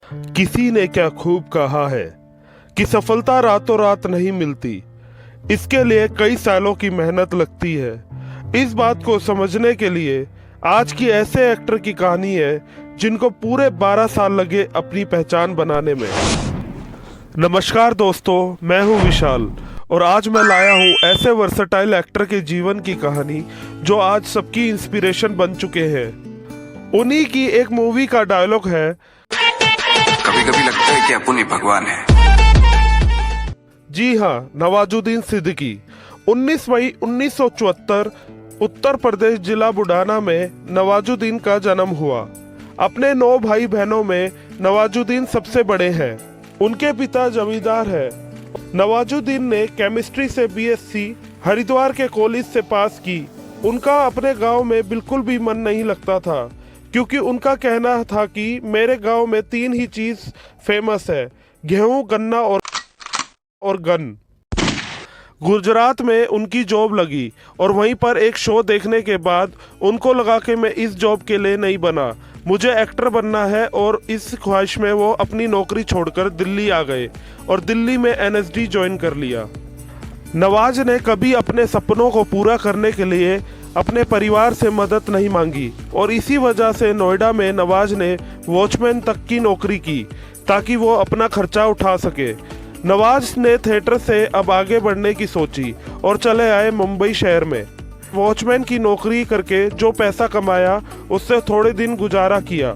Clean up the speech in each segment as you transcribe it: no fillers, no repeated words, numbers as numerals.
किसी ने क्या खूब कहा है कि सफलता रातों रात नहीं मिलती। इसके लिए कई सालों की मेहनत लगती है। इस बात को समझने के लिए आज की ऐसे एक्टर की कहानी है जिनको पूरे 12 साल लगे अपनी पहचान बनाने में। नमस्कार दोस्तों, मैं हूं विशाल और आज मैं लाया हूं ऐसे वर्सटाइल एक्टर के जीवन की कहानी जो आज सबकी इंस्पिरेशन बन चुके हैं। उन्हीं की एक मूवी का डायलॉग है, कभी कभी लगता है कि अपन ही भगवान है। जी हाँ, नवाजुद्दीन सिद्दीकी। 19 मई 1974 उत्तर प्रदेश जिला बुढ़ाना में नवाजुद्दीन का जन्म हुआ। अपने 9 भाई बहनों में नवाजुद्दीन सबसे बड़े हैं। उनके पिता जमींदार हैं। नवाजुद्दीन ने केमिस्ट्री से बीएससी हरिद्वार के कॉलेज से पास की। उनका अपने गांव में बिल्कुल भी मन नहीं लगता था, क्योंकि उनका कहना था कि मेरे गांव में 3 ही चीज फेमस है, गेहूं, गन्ना और गन। गुजरात में उनकी जॉब लगी और वहीं पर एक शो देखने के बाद उनको लगा कि मैं इस जॉब के लिए नहीं बना, मुझे एक्टर बनना है। और इस ख्वाहिश में वो अपनी नौकरी छोड़कर दिल्ली आ गए और दिल्ली में एनएसडी ज्वाइन कर लिया। नवाज ने कभी अपने सपनों को पूरा करने के लिए अपने परिवार से मदद नहीं मांगी और इसी वजह से नोएडा में नवाज ने वॉचमैन तक की नौकरी की ताकि वो अपना खर्चा उठा सके। नवाज ने थिएटर से अब आगे बढ़ने की सोची और चले आए मुंबई शहर में। वॉचमैन की नौकरी करके जो पैसा कमाया उससे थोड़े दिन गुजारा किया।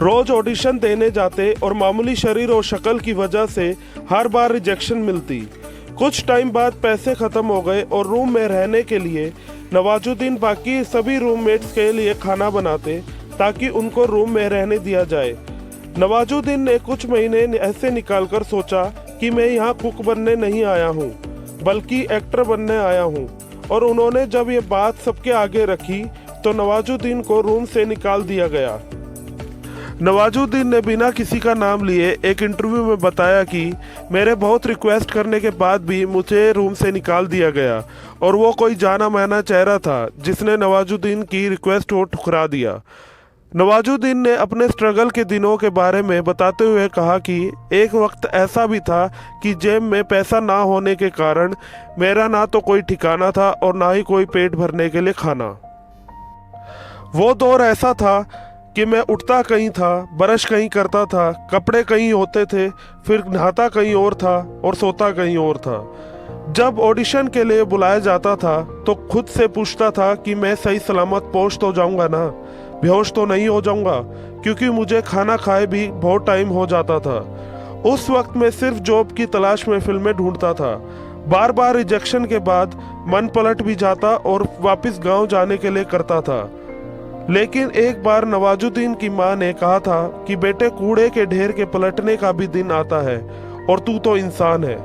रोज ऑडिशन देने जाते और मामूली शरीर और शक्ल की वजह से हर बार रिजेक्शन मिलती। कुछ टाइम बाद पैसे खत्म हो गए और रूम में रहने के लिए नवाजुद्दीन बाकी सभी रूममेट्स के लिए खाना बनाते ताकि उनको रूम में रहने दिया जाए। नवाजुद्दीन ने कुछ महीने ऐसे निकालकर सोचा कि मैं यहाँ कुक बनने नहीं आया हूँ बल्कि एक्टर बनने आया हूँ। और उन्होंने जब ये बात सबके आगे रखी तो नवाजुद्दीन को रूम से निकाल दिया गया। नवाजुद्दीन ने बिना किसी का नाम लिए एक इंटरव्यू में बताया कि मेरे बहुत रिक्वेस्ट करने के बाद भी मुझे रूम से निकाल दिया गया और वो कोई जाना माना चेहरा था जिसने नवाजुद्दीन की रिक्वेस्ट को ठुकरा दिया। नवाजुद्दीन ने अपने स्ट्रगल के दिनों के बारे में बताते हुए कहा कि एक वक्त ऐसा भी था कि जेब में पैसा ना होने के कारण मेरा ना तो कोई ठिकाना था और ना ही कोई पेट भरने के लिए खाना। वो दौर ऐसा था कि मैं उठता कहीं था, ब्रश कहीं करता था, कपड़े कहीं होते थे, फिर नहाता कहीं और था और सोता कहीं और था। जब ऑडिशन के लिए बुलाया जाता था तो खुद से पूछता था कि मैं सही सलामत पहुंच तो जाऊंगा ना, बेहोश तो नहीं हो जाऊंगा, क्योंकि मुझे खाना खाए भी बहुत टाइम हो जाता था। उस वक्त मैं सिर्फ जॉब की तलाश में फिल्में ढूंढता था। बार बार रिजेक्शन के बाद मन पलट भी जाता और वापस गांव जाने के लिए करता था। लेकिन एक बार नवाजुद्दीन की मां ने कहा था कि बेटे, कूड़े के ढेर के पलटने का भी दिन आता है और तू तो इंसान है।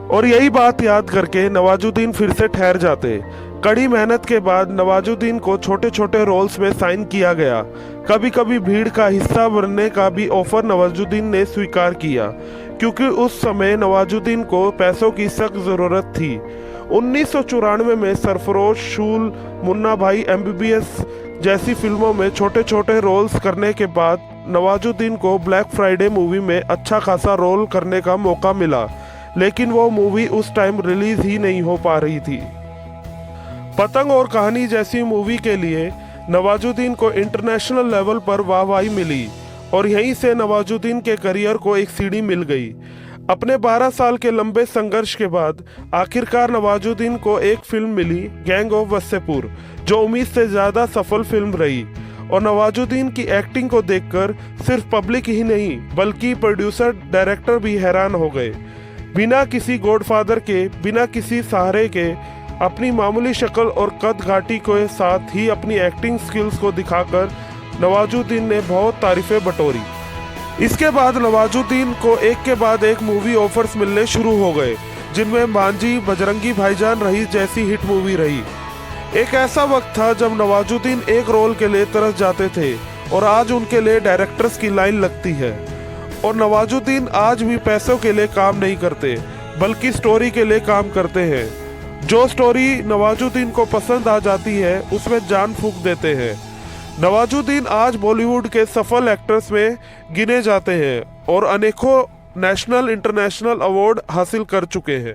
और यही बात याद करके नवाजुद्दीन फिर से ठहर जाते। कड़ी मेहनत के बाद नवाजुद्दीन को छोटे छोटे रोल्स में साइन किया गया। कभी कभी भीड़ का हिस्सा बनने का भी ऑफर नवाजुद्दीन ने स्वीकार किया, क्योंकि उस समय नवाजुद्दीन को पैसों की सख्त जरूरत थी। 1994 में सरफरोश, शूल, मुन्ना भाई, एमबीबीएस जैसी फिल्मों में छोटे छोटे रोल्स करने के बाद नवाजुद्दीन को ब्लैक फ्राइडे मूवी में अच्छा खासा रोल करने का मौका मिला, लेकिन वो मूवी उस टाइम रिलीज ही नहीं हो पा रही थी। पतंग और कहानी जैसी मूवी के लिए नवाजुद्दीन को इंटरनेशनल लेवल पर वाहवाही मिली और यहीं से नवाजुद्दीन के करियर को एक सीढ़ी मिल गई। अपने 12 साल के लंबे संघर्ष के बाद आखिरकार नवाजुद्दीन को एक फिल्म मिली, गैंग ऑफ वसेपुर, जो उम्मीद से ज़्यादा सफल फिल्म रही। और नवाजुद्दीन की एक्टिंग को देखकर सिर्फ पब्लिक ही नहीं बल्कि प्रोड्यूसर, डायरेक्टर भी हैरान हो गए। बिना किसी गॉडफादर के, बिना किसी सहारे के, अपनी मामूली शक्ल और कद घाटी के साथ ही अपनी एक्टिंग स्किल्स को दिखाकर नवाजुद्दीन ने बहुत तारीफें बटोरी। इसके बाद नवाजुद्दीन को एक के बाद एक मूवी ऑफर्स मिलने शुरू हो गए, जिनमें मांझी, बजरंगी भाईजान रही जैसी हिट मूवी रही। एक ऐसा वक्त था जब नवाजुद्दीन एक रोल के लिए तरस जाते थे और आज उनके लिए डायरेक्टर्स की लाइन लगती है। और नवाजुद्दीन आज भी पैसों के लिए काम नहीं करते बल्कि स्टोरी के लिए काम करते हैं। जो स्टोरी नवाजुद्दीन को पसंद आ जाती है उसमें जान फूंक देते हैं। नवाजुद्दीन आज बॉलीवुड के सफल एक्टर्स में गिने जाते हैं और अनेकों नेशनल इंटरनेशनल अवार्ड हासिल कर चुके हैं।